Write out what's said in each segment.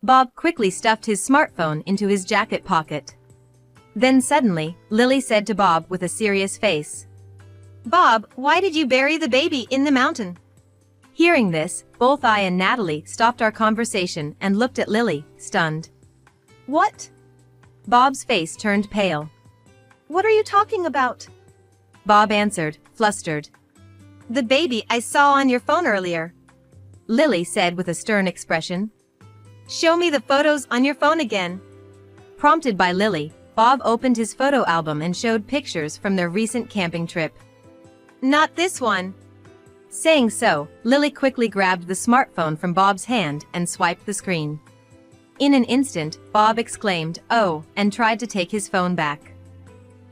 Bob quickly stuffed his smartphone into his jacket pocket. Then suddenly, Lily said to Bob with a serious face, "Bob, why did you bury the baby in the mountain?" Hearing this, both I and Natalie stopped our conversation and looked at Lily, stunned. "What?" Bob's face turned pale. "What are you talking about?" Bob answered, flustered. "The baby I saw on your phone earlier," Lily said with a stern expression. "Show me the photos on your phone again." Prompted by Lily, Bob opened his photo album and showed pictures from their recent camping trip. "Not this one." Saying so, Lily quickly grabbed the smartphone from Bob's hand and swiped the screen. In an instant, Bob exclaimed, "Oh," and tried to take his phone back.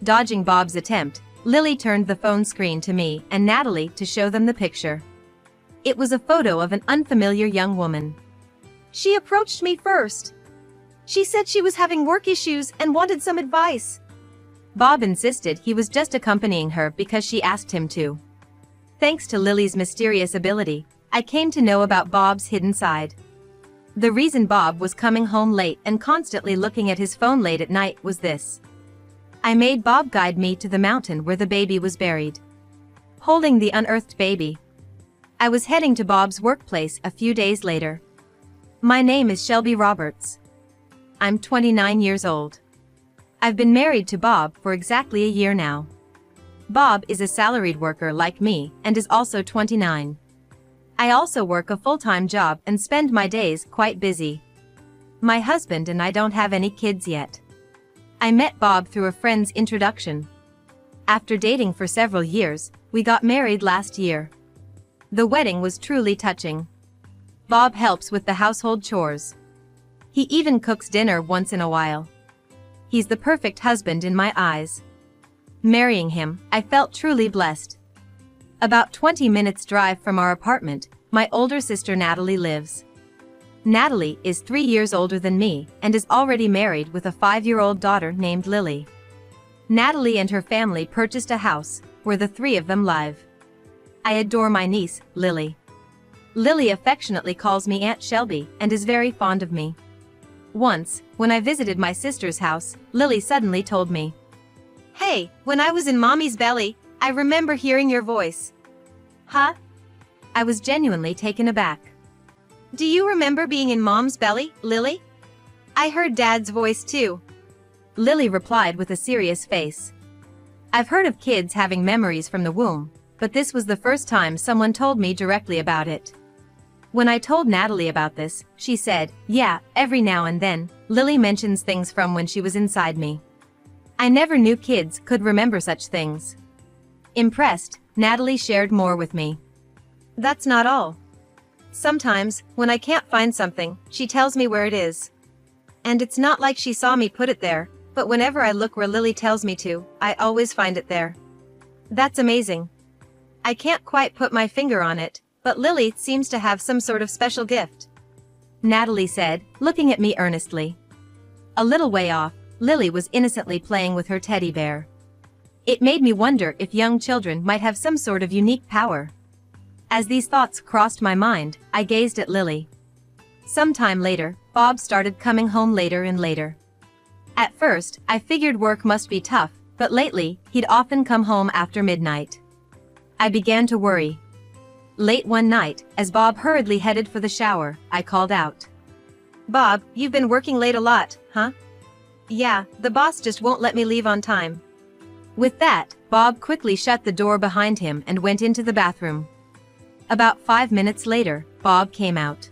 Dodging Bob's attempt, Lily turned the phone screen to me and Natalie to show them the picture. It was a photo of an unfamiliar young woman. "She approached me first. She said she was having work issues and wanted some advice." Bob insisted he was just accompanying her because she asked him to. Thanks to Lily's mysterious ability, I came to know about Bob's hidden side. The reason Bob was coming home late and constantly looking at his phone late at night was this. I made Bob guide me to the mountain where the baby was buried. Holding the unearthed baby, I was heading to Bob's workplace a few days later. My name is Shelby Roberts. I'm 29 years old. I've been married to Bob for exactly a year now. Bob is a salaried worker like me and is also 29. I also work a full-time job and spend my days quite busy. My husband and I don't have any kids yet. I met Bob through a friend's introduction. After dating for several years, we got married last year. The wedding was truly touching. Bob helps with the household chores. He even cooks dinner once in a while. He's the perfect husband in my eyes. Marrying him, I felt truly blessed. About 20 minutes drive from our apartment, my older sister Natalie lives. Natalie is 3 years older than me and is already married with a 5-year-old daughter named Lily. Natalie and her family purchased a house where the three of them live. I adore my niece, Lily. Lily affectionately calls me Aunt Shelby and is very fond of me. Once, when I visited my sister's house, Lily suddenly told me, "Hey, when I was in Mommy's belly, I remember hearing your voice." Huh? I was genuinely taken aback. "Do you remember being in Mom's belly, Lily?" "I heard Dad's voice too," Lily replied with a serious face. I've heard of kids having memories from the womb, but this was the first time someone told me directly about it. When I told Natalie about this, she said, "Yeah, every now and then, Lily mentions things from when she was inside me." I never knew kids could remember such things. Impressed, Natalie shared more with me. "That's not all. Sometimes, when I can't find something, she tells me where it is. And it's not like she saw me put it there, but whenever I look where Lily tells me to, I always find it there. That's amazing. I can't quite put my finger on it, but Lily seems to have some sort of special gift," Natalie said, looking at me earnestly. A little way off, Lily was innocently playing with her teddy bear. It made me wonder if young children might have some sort of unique power. As these thoughts crossed my mind, I gazed at Lily. Sometime later, Bob started coming home later and later. At first, I figured work must be tough, but lately, he'd often come home after midnight. I began to worry. Late one night, as Bob hurriedly headed for the shower, I called out, "Bob, you've been working late a lot, huh?" "Yeah, the boss just won't let me leave on time." With that, Bob quickly shut the door behind him and went into the bathroom. About 5 minutes later, Bob came out.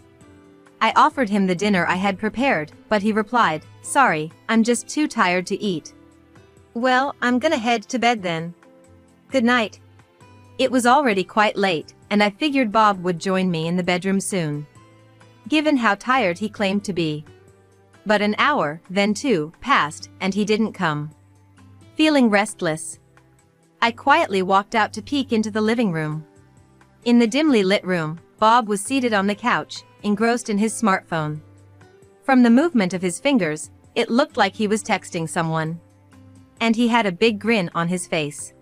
I offered him the dinner I had prepared, but he replied, "Sorry, I'm just too tired to eat." "Well, I'm gonna head to bed then. Good night." It was already quite late, and I figured Bob would join me in the bedroom soon, given how tired he claimed to be. But an hour, then 2, passed, and he didn't come. Feeling restless, I quietly walked out to peek into the living room. In the dimly lit room, Bob was seated on the couch, engrossed in his smartphone. From the movement of his fingers, it looked like he was texting someone. And he had a big grin on his face.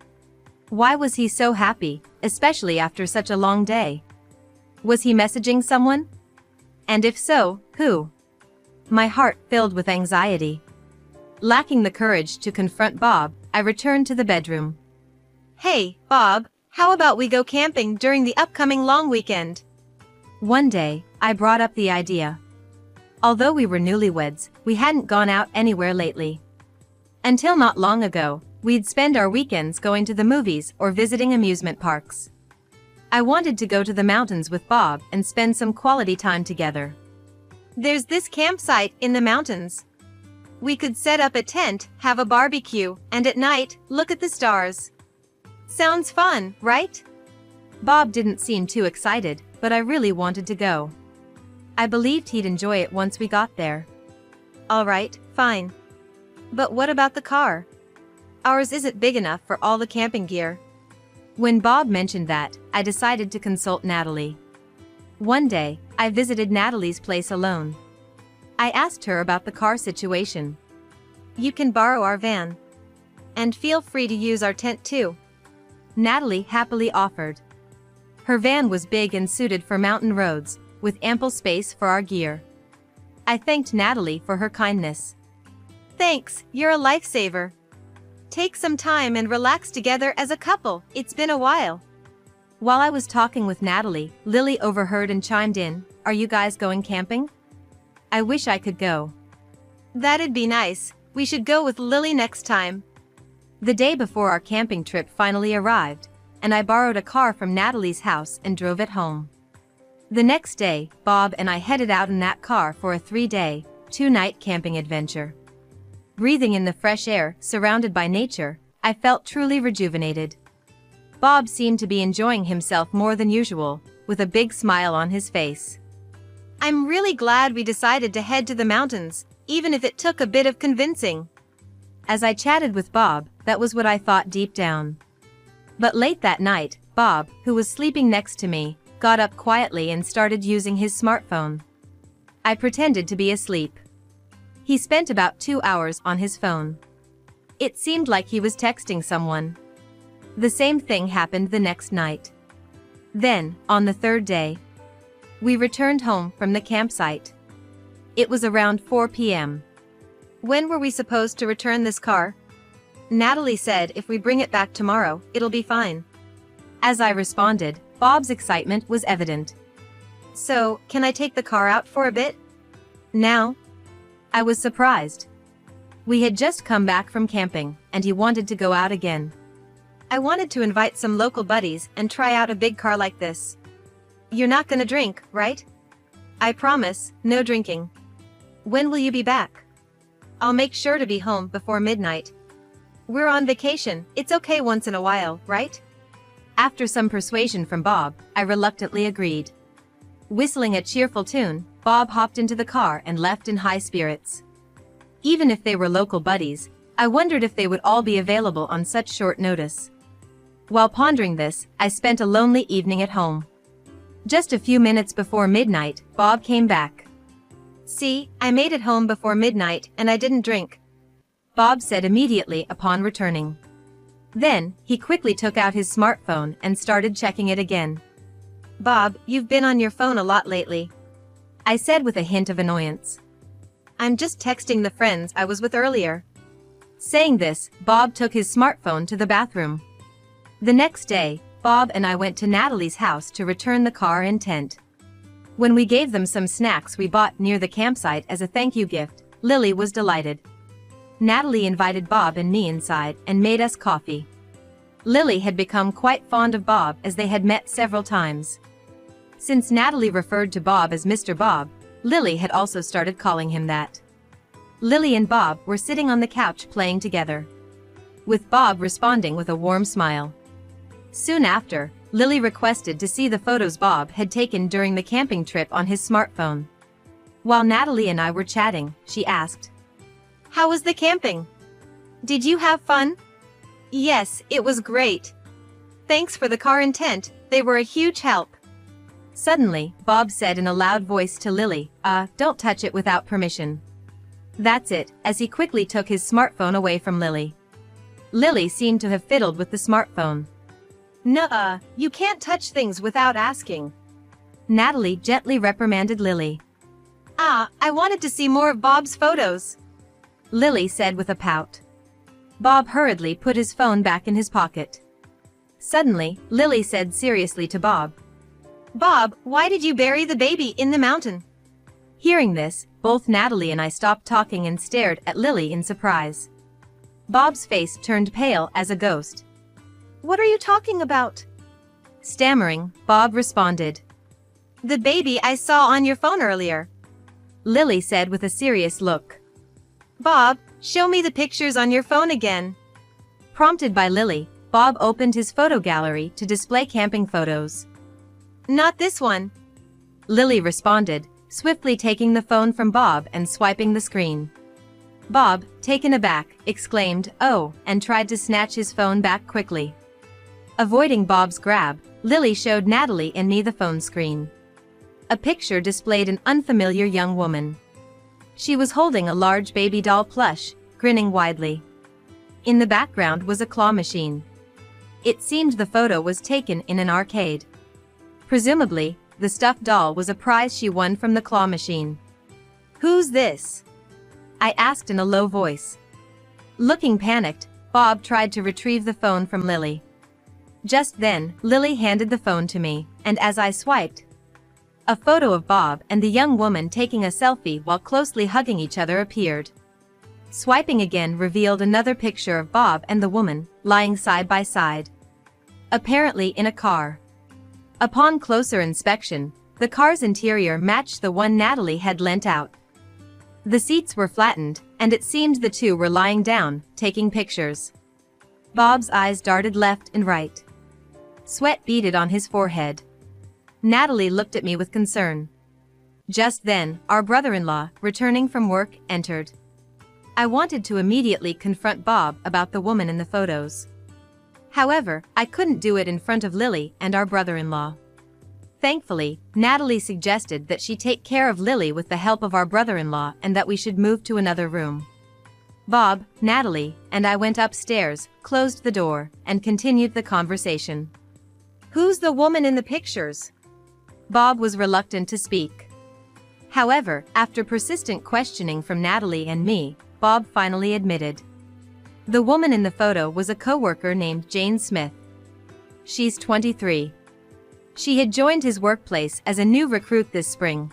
Why was he so happy, especially after such a long day? Was he messaging someone? And if so, who? my heart filled with anxiety. Lacking the courage to confront Bob, I returned to the bedroom. Hey, Bob, how about we go camping during the upcoming long weekend? One day, I brought up the idea. Although we were newlyweds, we hadn't gone out anywhere lately. Until not long ago, we'd spend our weekends going to the movies or visiting amusement parks. I wanted to go to the mountains with Bob and spend some quality time together. There's this campsite in the mountains. We could set up a tent, have a barbecue, and at night, look at the stars. Sounds fun, right? Bob didn't seem too excited, but I really wanted to go. I believed he'd enjoy it once we got there. All right, fine. But what about the car? Ours isn't big enough for all the camping gear. When Bob mentioned that, I decided to consult Natalie. One day, I visited Natalie's place alone. I asked her about the car situation. You can borrow our van. And feel free to use our tent too. Natalie happily offered. Her van was big and suited for mountain roads, with ample space for our gear. I thanked Natalie for her kindness. Thanks, you're a lifesaver. Take some time and relax together as a couple, it's been a while. While I was talking with Natalie, Lily overheard and chimed in, "Are you guys going camping?" I wish I could go. That'd be nice, we should go with Lily next time. The day before our camping trip finally arrived, and I borrowed a car from Natalie's house and drove it home. The next day, Bob and I headed out in that car for a 3-day, 2-night camping adventure. Breathing in the fresh air, surrounded by nature, I felt truly rejuvenated. Bob seemed to be enjoying himself more than usual, with a big smile on his face. I'm really glad we decided to head to the mountains, even if it took a bit of convincing. As I chatted with Bob, that was what I thought deep down. But late that night, Bob, who was sleeping next to me, got up quietly and started using his smartphone. I pretended to be asleep. He spent about 2 hours on his phone. It seemed like he was texting someone. The same thing happened the next night. Then, on the 3rd day, we returned home from the campsite. It was around 4 p.m. When were we supposed to return this car? Natalie said if we bring it back tomorrow, it'll be fine. As I responded, Bob's excitement was evident. So, can I take the car out for a bit? Now? I was surprised. We had just come back from camping, and he wanted to go out again. I wanted to invite some local buddies and try out a big car like this. You're not gonna drink, right? I promise, no drinking. When will you be back? I'll make sure to be home before midnight. We're on vacation, it's okay once in a while, right? After some persuasion from Bob, I reluctantly agreed. Whistling a cheerful tune, Bob hopped into the car and left in high spirits. Even if they were local buddies, I wondered if they would all be available on such short notice. While pondering this, I spent a lonely evening at home. Just a few minutes before midnight, Bob came back. See, I made it home before midnight and I didn't drink, Bob said immediately upon returning. Then, he quickly took out his smartphone and started checking it again. Bob, you've been on your phone a lot lately, I said with a hint of annoyance. I'm just texting the friends I was with earlier. Saying this, Bob took his smartphone to the bathroom. The next day, Bob and I went to Natalie's house to return the car and tent. When we gave them some snacks we bought near the campsite as a thank you gift, Lily was delighted. Natalie invited Bob and me inside and made us coffee. Lily had become quite fond of Bob as they had met several times. Since Natalie referred to Bob as Mr. Bob, Lily had also started calling him that. Lily and Bob were sitting on the couch playing together, with Bob responding with a warm smile. Soon after, Lily requested to see the photos Bob had taken during the camping trip on his smartphone. While Natalie and I were chatting, she asked, "How was the camping? Did you have fun?" "Yes, it was great. Thanks for the car and tent, they were a huge help." Suddenly, Bob said in a loud voice to Lily, "Don't touch it without permission." That's it, as he quickly took his smartphone away from Lily. Lily seemed to have fiddled with the smartphone. "Nuh-uh, you can't touch things without asking," Natalie gently reprimanded Lily. I wanted to see more of Bob's photos, Lily said with a pout. Bob hurriedly put his phone back in his pocket. Suddenly, Lily said seriously to Bob, "Bob, why did you bury the baby in the mountain?" Hearing this, both Natalie and I stopped talking and stared at Lily in surprise. Bob's face turned pale as a ghost. "What are you talking about?" Stammering, Bob responded, "The baby I saw on your phone earlier," Lily said with a serious look. "Bob, show me the pictures on your phone again." Prompted by Lily, Bob opened his photo gallery to display camping photos. "Not this one," Lily responded, swiftly taking the phone from Bob and swiping the screen. Bob, taken aback, exclaimed, "Oh," and tried to snatch his phone back quickly. Avoiding Bob's grab, Lily showed Natalie and me the phone screen. A picture displayed an unfamiliar young woman. She was holding a large baby doll plush, grinning widely. In the background was a claw machine. It seemed the photo was taken in an arcade. Presumably, the stuffed doll was a prize she won from the claw machine. "Who's this?" I asked in a low voice. Looking panicked, Bob tried to retrieve the phone from Lily. Just then, Lily handed the phone to me, and as I swiped, a photo of Bob and the young woman taking a selfie while closely hugging each other appeared. Swiping again revealed another picture of Bob and the woman, lying side by side, apparently in a car. Upon closer inspection, the car's interior matched the one Natalie had lent out. The seats were flattened, and it seemed the two were lying down, taking pictures. Bob's eyes darted left and right. Sweat beaded on his forehead. Natalie looked at me with concern. Just then, our brother-in-law, returning from work, entered. I wanted to immediately confront Bob about the woman in the photos. However, I couldn't do it in front of Lily and our brother-in-law. Thankfully, Natalie suggested that she take care of Lily with the help of our brother-in-law and that we should move to another room. Bob, Natalie, and I went upstairs, closed the door, and continued the conversation. "Who's the woman in the pictures?" Bob was reluctant to speak. However, after persistent questioning from Natalie and me, Bob finally admitted. The woman in the photo was a coworker named Jane Smith. She's 23. She had joined his workplace as a new recruit this spring.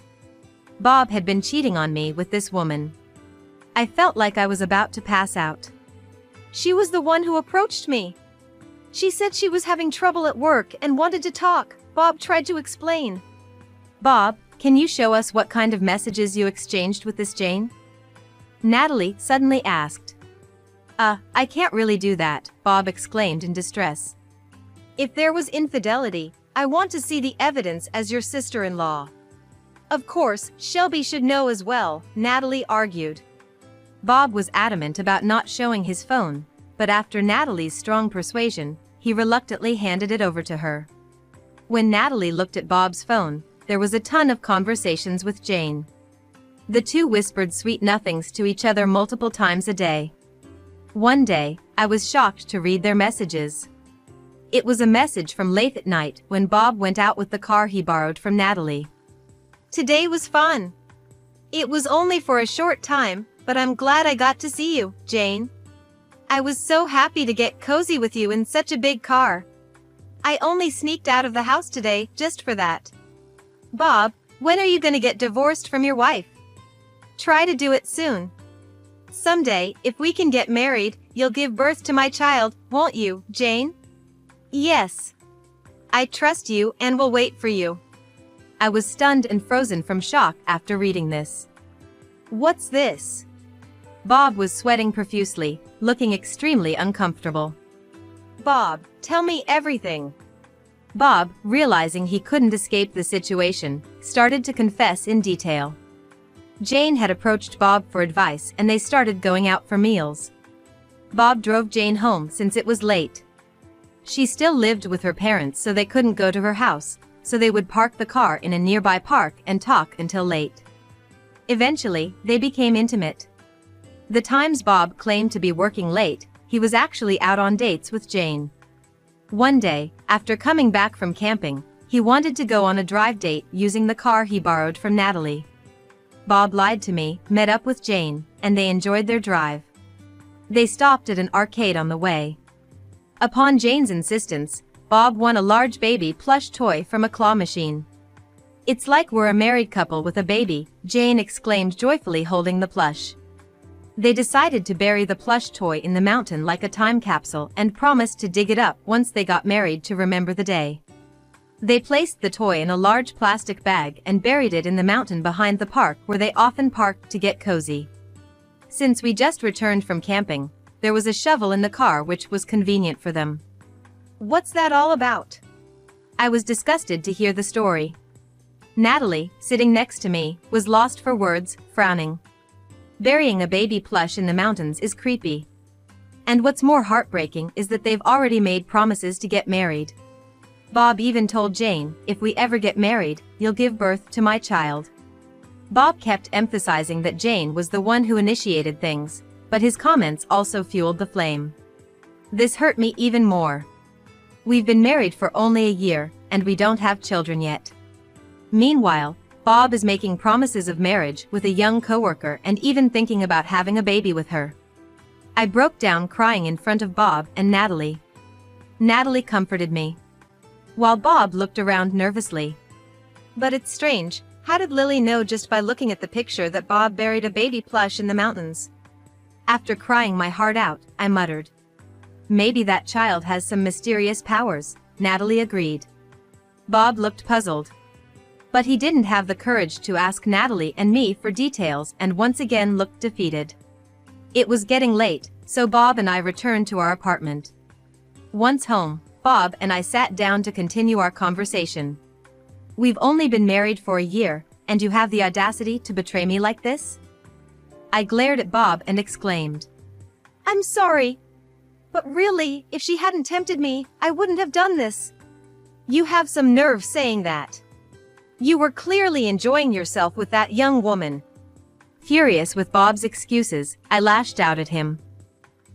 Bob had been cheating on me with this woman. I felt like I was about to pass out. "She was the one who approached me. She said she was having trouble at work and wanted to talk," Bob tried to explain. "Bob, can you show us what kind of messages you exchanged with this Jane?" Natalie suddenly asked. I can't really do that," Bob exclaimed in distress. "If there was infidelity, I want to see the evidence as your sister-in-law." "Of course, Shelby should know as well," Natalie argued. Bob was adamant about not showing his phone, but after Natalie's strong persuasion, he reluctantly handed it over to her. When Natalie looked at Bob's phone, there was a ton of conversations with Jane. The two whispered sweet nothings to each other multiple times a day. One day, I was shocked to read their messages. It was a message from late at night when Bob went out with the car he borrowed from Natalie. "Today was fun. It was only for a short time, but I'm glad I got to see you, Jane. I was so happy to get cozy with you in such a big car. I only sneaked out of the house today just for that. Bob, when are you gonna get divorced from your wife? Try to do it soon. Someday, if we can get married, you'll give birth to my child, won't you, Jane?" "Yes. I trust you and will wait for you." I was stunned and frozen from shock after reading this. "What's this?" Bob was sweating profusely, looking extremely uncomfortable. "Bob, tell me everything." Bob, realizing he couldn't escape the situation, started to confess in detail. Jane had approached Bob for advice and they started going out for meals. Bob drove Jane home since it was late. She still lived with her parents, so they couldn't go to her house, so they would park the car in a nearby park and talk until late. Eventually, they became intimate. The times Bob claimed to be working late, he was actually out on dates with Jane. One day, after coming back from camping, he wanted to go on a drive date using the car he borrowed from Natalie. Bob lied to me, met up with Jane, and they enjoyed their drive. They stopped at an arcade on the way. Upon Jane's insistence, Bob won a large baby plush toy from a claw machine. "It's like we're a married couple with a baby," Jane exclaimed joyfully, holding the plush. They decided to bury the plush toy in the mountain like a time capsule and promised to dig it up once they got married to remember the day. They placed the toy in a large plastic bag and buried it in the mountain behind the park where they often parked to get cozy. Since we just returned from camping, there was a shovel in the car, which was convenient for them. "What's that all about?" I was disgusted to hear the story. Natalie, sitting next to me, was lost for words, frowning. Burying a baby plush in the mountains is creepy. And what's more heartbreaking is that they've already made promises to get married. Bob even told Jane, "If we ever get married, you'll give birth to my child." Bob kept emphasizing that Jane was the one who initiated things, but his comments also fueled the flame. This hurt me even more. We've been married for only a year, and we don't have children yet. Meanwhile, Bob is making promises of marriage with a young coworker and even thinking about having a baby with her. I broke down crying in front of Bob and Natalie. Natalie comforted me, while Bob looked around nervously. "But it's strange, how did Lily know just by looking at the picture that Bob buried a baby plush in the mountains?" After crying my heart out, I muttered. "Maybe that child has some mysterious powers," Natalie agreed. Bob looked puzzled. But he didn't have the courage to ask Natalie and me for details and once again looked defeated. It was getting late, so Bob and I returned to our apartment. Once home, Bob and I sat down to continue our conversation. "We've only been married for a year, and you have the audacity to betray me like this?" I glared at Bob and exclaimed, "I'm sorry. But really, if she hadn't tempted me, I wouldn't have done this." "You have some nerve saying that. You were clearly enjoying yourself with that young woman." Furious with Bob's excuses, I lashed out at him.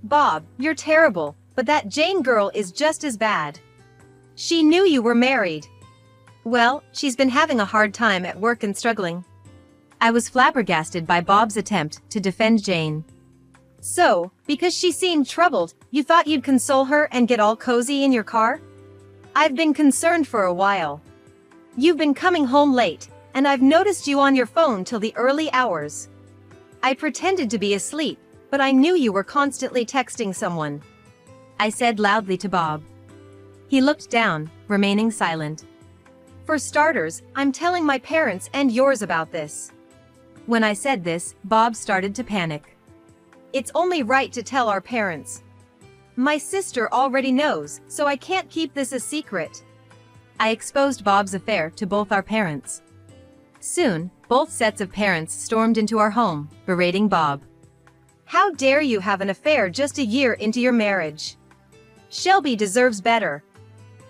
"Bob, you're terrible, but that Jane girl is just as bad. She knew you were married." "Well, she's been having a hard time at work and struggling." I was flabbergasted by Bob's attempt to defend Jane. "So, because she seemed troubled, you thought you'd console her and get all cozy in your car?" "I've been concerned for a while. You've been coming home late, and I've noticed you on your phone till the early hours. I pretended to be asleep, but I knew you were constantly texting someone," I said loudly to Bob. He looked down, remaining silent. "For starters, I'm telling my parents and yours about this." When I said this, Bob started to panic. "It's only right to tell our parents. My sister already knows, so I can't keep this a secret." I exposed Bob's affair to both our parents. Soon, both sets of parents stormed into our home, berating Bob. "How dare you have an affair just a year into your marriage? Shelby deserves better.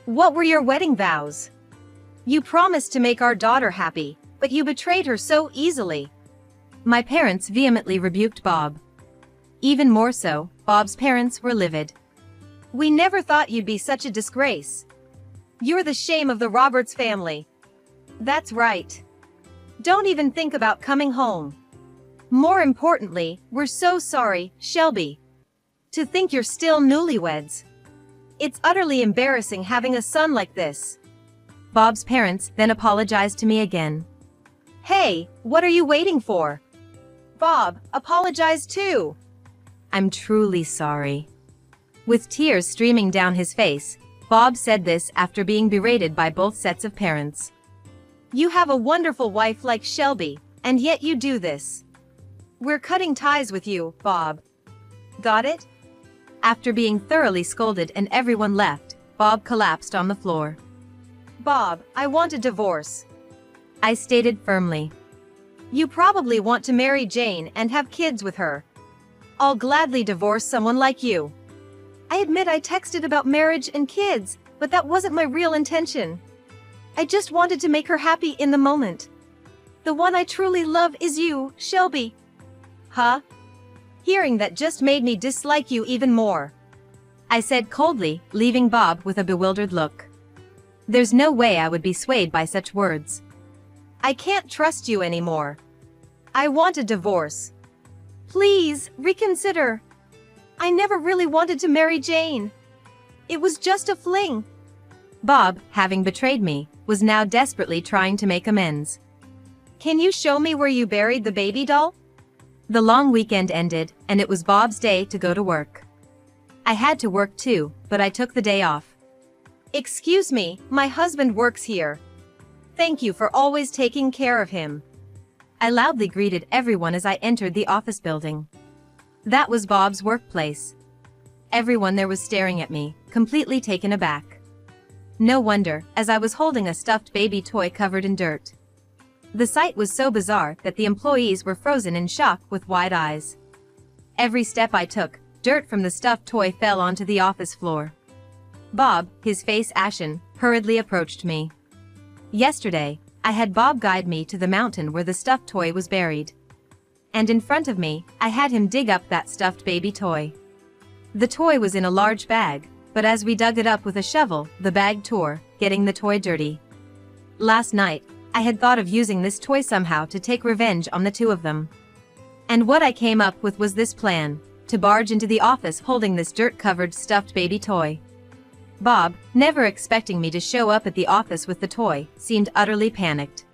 What were your wedding vows? You promised to make our daughter happy, but you betrayed her so easily." My parents vehemently rebuked Bob. Even more so, Bob's parents were livid. "We never thought you'd be such a disgrace. You're the shame of the Roberts family." "That's right. Don't even think about coming home. More importantly, we're so sorry, Shelby. To think you're still newlyweds. It's utterly embarrassing having a son like this." Bob's parents then apologized to me again. "Hey, what are you waiting for? Bob, apologize too." "I'm truly sorry." With tears streaming down his face, Bob said this after being berated by both sets of parents. "You have a wonderful wife like Shelby, and yet you do this. We're cutting ties with you, Bob. Got it?" After being thoroughly scolded and everyone left, Bob collapsed on the floor. "Bob, I want a divorce," I stated firmly. "You probably want to marry Jane and have kids with her. I'll gladly divorce someone like you." I admit I texted about marriage and kids, but that wasn't my real intention. I just wanted to make her happy in the moment. The one I truly love is you, Shelby. Huh? Hearing that just made me dislike you even more, I said coldly, leaving Bob with a bewildered look. There's no way I would be swayed by such words. I can't trust you anymore. I want a divorce. Please, reconsider. I never really wanted to marry Jane. It was just a fling. Bob, having betrayed me, was now desperately trying to make amends. Can you show me where you buried the baby doll? The long weekend ended, and it was Bob's day to go to work. I had to work too, but I took the day off. Excuse me, my husband works here. Thank you for always taking care of him. I loudly greeted everyone as I entered the office building. That was Bob's workplace. Everyone there was staring at me, completely taken aback. No wonder, as I was holding a stuffed baby toy covered in dirt. The sight was so bizarre that the employees were frozen in shock with wide eyes. Every step I took, dirt from the stuffed toy fell onto the office floor. Bob, his face ashen, hurriedly approached me. Yesterday, I had Bob guide me to the mountain where the stuffed toy was buried. And in front of me, I had him dig up that stuffed baby toy. The toy was in a large bag, but as we dug it up with a shovel, the bag tore, getting the toy dirty. Last night, I had thought of using this toy somehow to take revenge on the two of them. And what I came up with was this plan, to barge into the office holding this dirt-covered stuffed baby toy. Bob, never expecting me to show up at the office with the toy, seemed utterly panicked.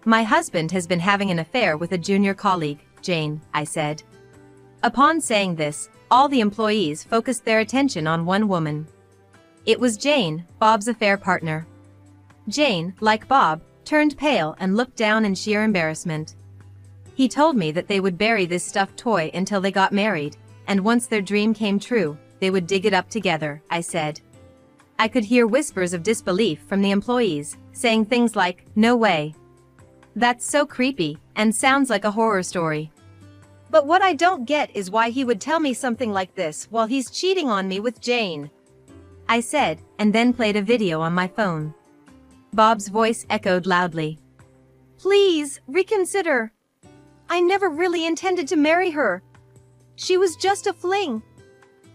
My husband has been having an affair with a junior colleague, Jane, I said. Upon saying this, all the employees focused their attention on one woman. It was Jane, Bob's affair partner. Jane, like Bob, turned pale and looked down in sheer embarrassment. He told me that they would bury this stuffed toy until they got married, and once their dream came true, they would dig it up together, I said. I could hear whispers of disbelief from the employees, saying things like, "No way. That's so creepy, and sounds like a horror story." But what I don't get is why he would tell me something like this while he's cheating on me with Jane, I said, and then played a video on my phone. Bob's voice echoed loudly. Please, reconsider. I never really intended to marry her. She was just a fling.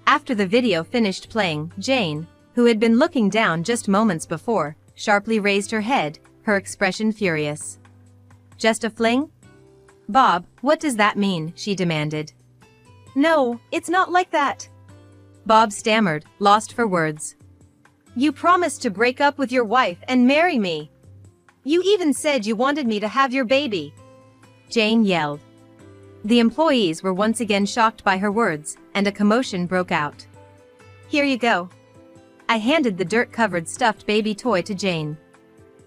After the video finished playing, Jane, who had been looking down just moments before, sharply raised her head, her expression furious. Just a fling? Bob, what does that mean? She demanded. No, it's not like that. Bob stammered, lost for words. You promised to break up with your wife and marry me. You even said you wanted me to have your baby. Jane yelled. The employees were once again shocked by her words, and a commotion broke out. Here you go. I handed the dirt-covered stuffed baby toy to Jane.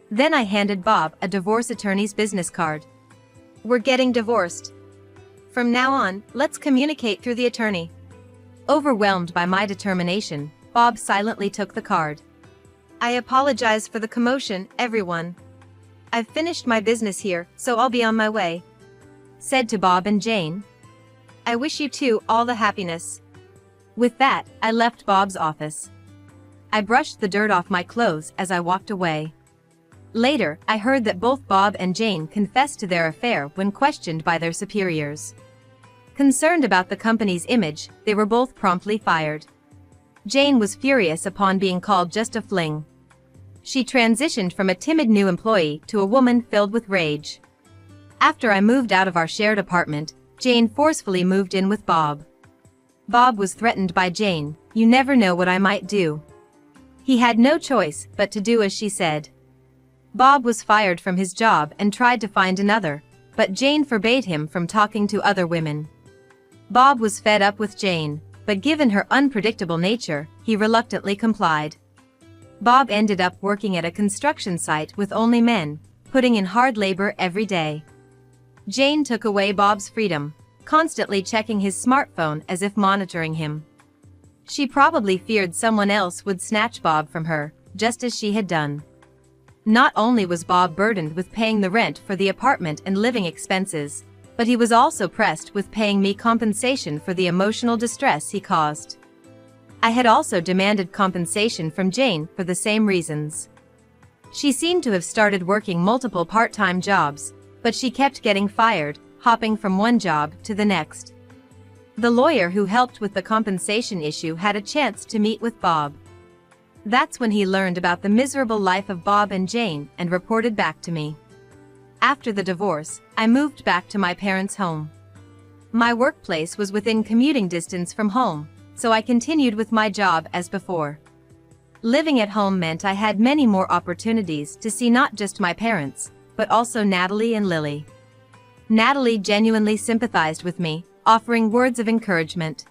Then I handed Bob a divorce attorney's business card. We're getting divorced. From now on, let's communicate through the attorney. Overwhelmed by my determination, Bob silently took the card. I apologize for the commotion, everyone. I've finished my business here, so I'll be on my way. Said to Bob and Jane. I wish you two all the happiness. With that, I left Bob's office. I brushed the dirt off my clothes as I walked away. Later, I heard that both Bob and Jane confessed to their affair when questioned by their superiors. Concerned about the company's image, they were both promptly fired. Jane was furious upon being called just a fling. She transitioned from a timid new employee to a woman filled with rage. After I moved out of our shared apartment, Jane forcefully moved in with Bob. Bob was threatened by Jane, "You never know what I might do." He had no choice but to do as she said. Bob was fired from his job and tried to find another, but Jane forbade him from talking to other women. Bob was fed up with Jane, but given her unpredictable nature, he reluctantly complied. Bob ended up working at a construction site with only men, putting in hard labor every day. Jane took away Bob's freedom, constantly checking his smartphone as if monitoring him. She probably feared someone else would snatch Bob from her, just as she had done. Not only was Bob burdened with paying the rent for the apartment and living expenses, but he was also pressed with paying me compensation for the emotional distress he caused. I had also demanded compensation from Jane for the same reasons. She seemed to have started working multiple part-time jobs, but she kept getting fired, hopping from one job to the next. The lawyer who helped with the compensation issue had a chance to meet with Bob. That's when he learned about the miserable life of Bob and Jane and reported back to me. After the divorce, I moved back to my parents' home. My workplace was within commuting distance from home, so I continued with my job as before. Living at home meant I had many more opportunities to see not just my parents, but also Natalie and Lily. Natalie genuinely sympathized with me, offering words of encouragement.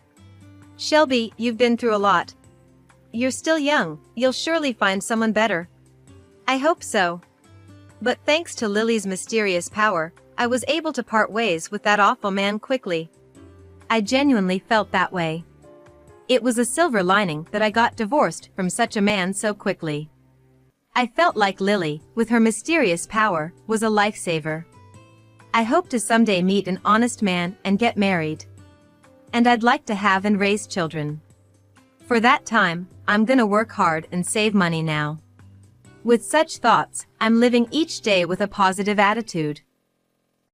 "Shelby, you've been through a lot. You're still young, you'll surely find someone better." "I hope so." But thanks to Lily's mysterious power, I was able to part ways with that awful man quickly. I genuinely felt that way. It was a silver lining that I got divorced from such a man so quickly. I felt like Lily, with her mysterious power, was a lifesaver. I hope to someday meet an honest man and get married. And I'd like to have and raise children. For that time, I'm gonna work hard and save money now. With such thoughts, I'm living each day with a positive attitude.